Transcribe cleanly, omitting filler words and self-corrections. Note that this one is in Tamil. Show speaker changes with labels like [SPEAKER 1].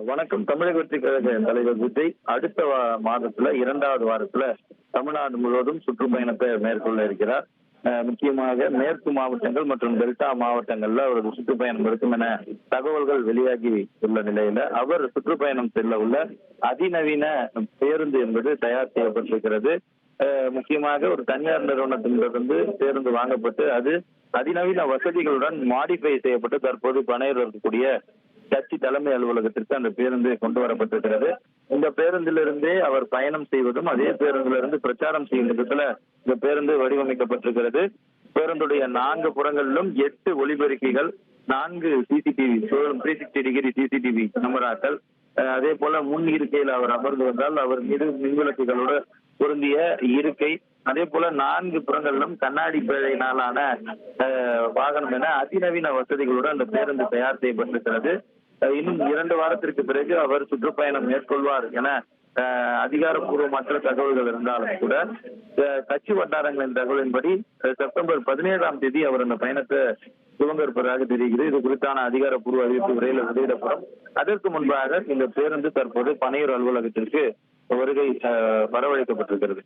[SPEAKER 1] வணக்கம். தமிழக வெற்றிக் கழக தலைவர் விஜய் அடுத்த மாதத்துல 2வது வாரத்துல தமிழ்நாடு முழுவதும் சுற்றுப்பயணத்தை மேற்கொள்ள இருக்கிறார். முக்கியமாக மேற்கு மாவட்டங்கள் மற்றும் டெல்டா மாவட்டங்கள்ல ஒரு சுற்றுப்பயணம் இருக்கும் என தகவல்கள் வெளியாகி உள்ள நிலையில அவர் சுற்றுப்பயணம் செல்ல உள்ள அதிநவீன பேருந்து என்பது தயார் செய்யப்பட்டிருக்கிறது. முக்கியமாக ஒரு தனியார் நிறுவனத்திலிருந்து பேருந்து வாங்கப்பட்டு அது அதிநவீன வசதிகளுடன் மாடிஃபை செய்யப்பட்டு தற்போது பனையூர் இருக்கக்கூடிய கட்சி தலைமை அலுவலகத்திற்கு அந்த பேருந்து கொண்டு வரப்பட்டிருக்கிறது. இந்த பேருந்திலிருந்தே அவர் பயணம் செய்வதும் அதே பேருந்திலிருந்து பிரச்சாரம் செய்யும் விதத்துல இந்த பேருந்து வடிவமைக்கப்பட்டிருக்கிறது. பேருந்துடைய 4 புறங்களிலும் 8 ஒலிபெருக்கிகள், 4 சிசிடிவி 360 சிசிடிவி கேமராக்கள், அதே போல முன் இருக்கையில் அவர் அமர்ந்து வந்தால் அவர் மீது மின்விளக்குகளோடு பொருந்திய இருக்கை, அதே போல 4 புறங்களிலும் கண்ணாடி பேழையினாலான வாகனம் என அதிநவீன வசதிகளுடன் அந்த பேருந்து தயார் செய்யப்பட்டிருக்கிறது. இன்னும் 2 வாரத்திற்கு பிறகு அவர் சுற்றுப்பயணம் மேற்கொள்வார் என அதிகாரப்பூர்வமற்ற தகவல்கள் இருந்தாலும் கூட கட்சி வட்டாரங்களின் தகவலின்படி செப்டம்பர் 17ஆம் தேதி அவர் அந்த பயணத்தை துவங்க இருப்பதாக தெரிகிறது. இது குறித்தான அதிகாரப்பூர்வ அறிவிப்பு விரைவில் வெளியிடப்படும். அதற்கு முன்பாக இந்த பேருந்து தற்போது பனையூர் அலுவலகத்திற்கு வருகை வரவழைக்கப்பட்டிருக்கிறது.